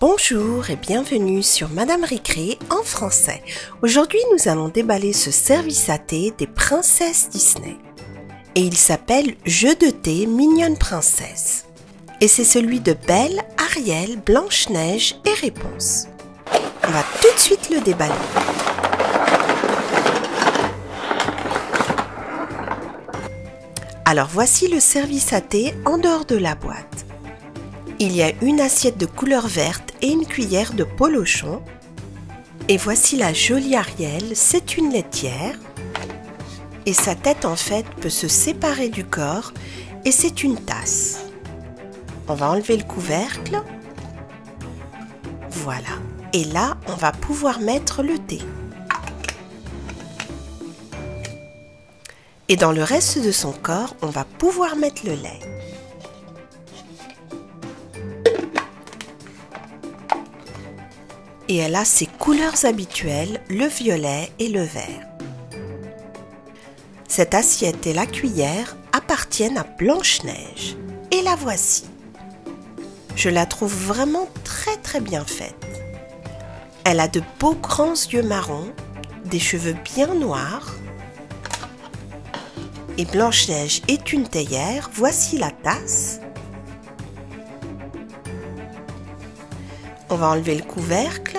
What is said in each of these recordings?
Bonjour et bienvenue sur Madame Récré en français. Aujourd'hui, nous allons déballer ce service à thé des princesses Disney. Et il s'appelle Jeu de thé mignonne princesse. Et c'est celui de Belle, Ariel, Blanche-Neige et Réponse. On va tout de suite le déballer. Alors voici le service à thé en dehors de la boîte. Il y a une assiette de couleur verte et une cuillère de polochon. Et voici la jolie Ariel, c'est une laitière. Et sa tête en fait peut se séparer du corps et c'est une tasse. On va enlever le couvercle. Voilà. Et là, on va pouvoir mettre le thé. Et dans le reste de son corps, on va pouvoir mettre le lait. Et elle a ses couleurs habituelles, le violet et le vert. Cette assiette et la cuillère appartiennent à Blanche-Neige. Et la voici. Je la trouve vraiment très bien faite. Elle a de beaux grands yeux marrons, des cheveux bien noirs. Et Blanche-Neige est une théière, voici la tasse. On va enlever le couvercle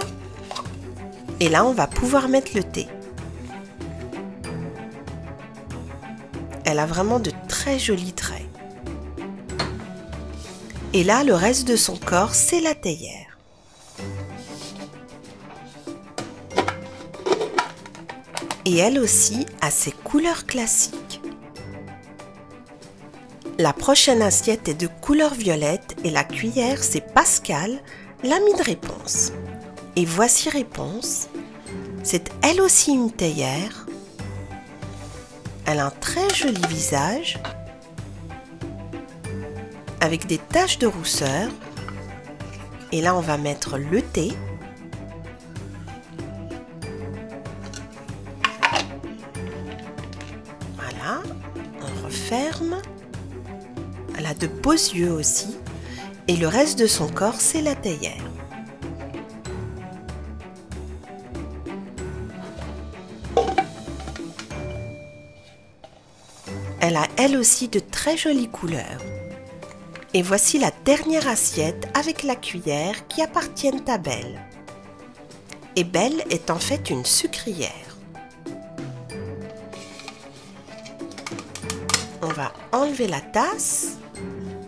et là on va pouvoir mettre le thé. Elle a vraiment de très jolis traits. Et là le reste de son corps c'est la théière. Et elle aussi a ses couleurs classiques. La prochaine assiette est de couleur violette et la cuillère c'est Pascal, l'ami de Réponse. Et voici Réponse. C'est elle aussi une théière. Elle a un très joli visage avec des taches de rousseur. Et là, on va mettre le thé. Voilà, on referme. Elle a de beaux yeux aussi. Et le reste de son corps, c'est la théière. Elle a elle aussi de très jolies couleurs. Et voici la dernière assiette avec la cuillère qui appartiennent à Belle. Et Belle est en fait une sucrière. On va enlever la tasse.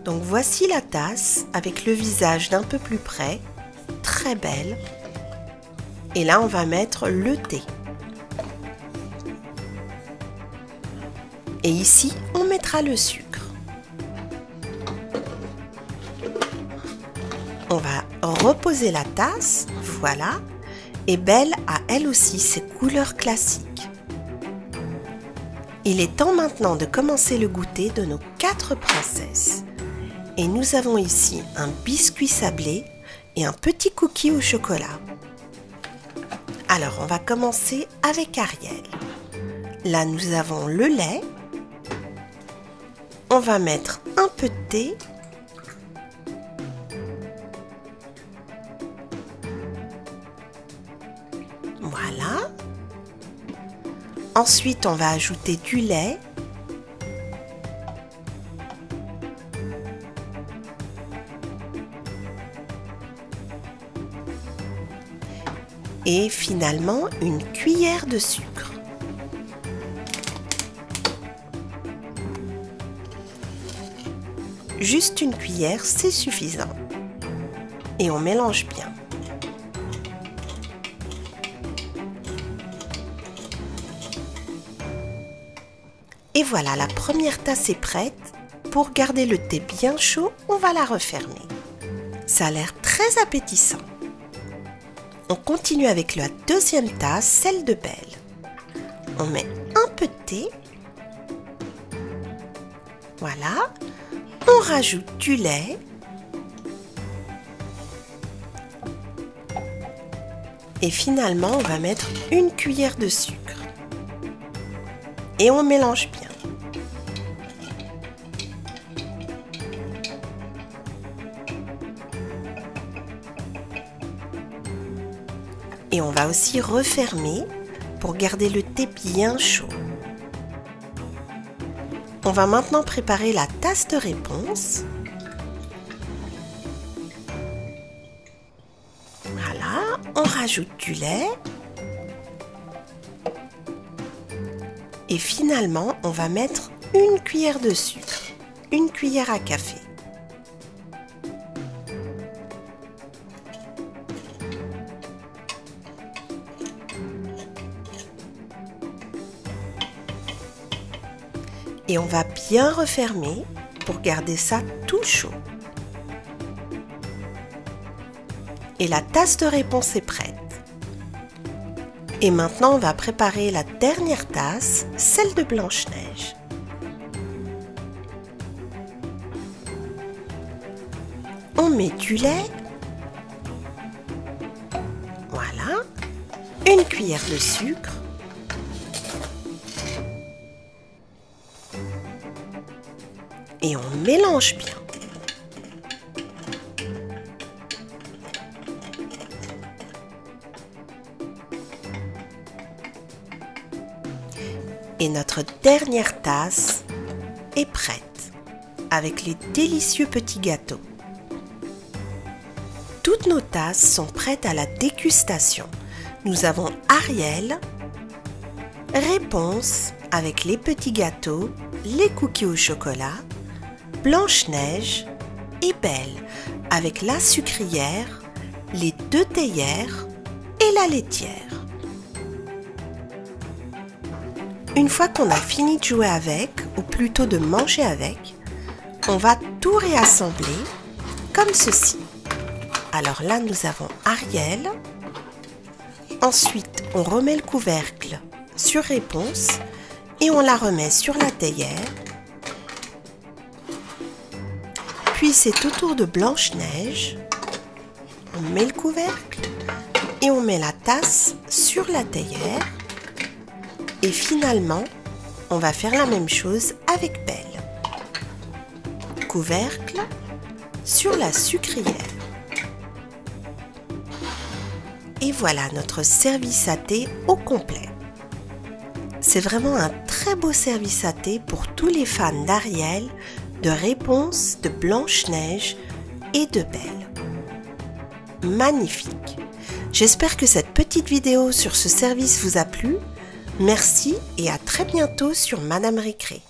Donc voici la tasse avec le visage d'un peu plus près, très belle. Et là on va mettre le thé. Et ici on mettra le sucre. On va reposer la tasse, voilà. Et Belle a elle aussi ses couleurs classiques. Il est temps maintenant de commencer le goûter de nos 4 princesses. Et nous avons ici un biscuit sablé et un petit cookie au chocolat. Alors, on va commencer avec Ariel. Là, nous avons le lait. On va mettre un peu de thé. Voilà. Ensuite, on va ajouter du lait. Et finalement, une cuillère de sucre. Juste une cuillère, c'est suffisant. Et on mélange bien. Et voilà, la première tasse est prête. Pour garder le thé bien chaud, on va la refermer. Ça a l'air très appétissant. On continue avec la deuxième tasse, celle de Belle. On met un peu de thé. Voilà. On rajoute du lait. Et finalement, on va mettre une cuillère de sucre. Et on mélange bien. Et on va aussi refermer pour garder le thé bien chaud. On va maintenant préparer la tasse de réponse. Voilà, on rajoute du lait. Et finalement, on va mettre une cuillère de sucre, une cuillère à café. Et on va bien refermer pour garder ça tout chaud. Et la tasse de réponse est prête. Et maintenant, on va préparer la dernière tasse, celle de Blanche-Neige. On met du lait. Voilà. Une cuillère de sucre. Et on mélange bien. Et notre dernière tasse est prête, avec les délicieux petits gâteaux. Toutes nos tasses sont prêtes à la dégustation. Nous avons Ariel, Réponse avec les petits gâteaux, les cookies au chocolat, Blanche-Neige et Belle avec la sucrière, les deux théières et la laitière. Une fois qu'on a fini de jouer avec, ou plutôt de manger avec, on va tout réassembler comme ceci. Alors là, nous avons Ariel. Ensuite, on remet le couvercle sur Réponse et on la remet sur la théière. Puis c'est au tour de Blanche-Neige. On met le couvercle et on met la tasse sur la théière. Et finalement, on va faire la même chose avec Belle. Couvercle sur la sucrière. Et voilà notre service à thé au complet. C'est vraiment un très beau service à thé pour tous les fans d'Ariel, de Réponse, de Blanche-Neige et de Belle. Magnifique! J'espère que cette petite vidéo sur ce service vous a plu. Merci et à très bientôt sur Madame Récré.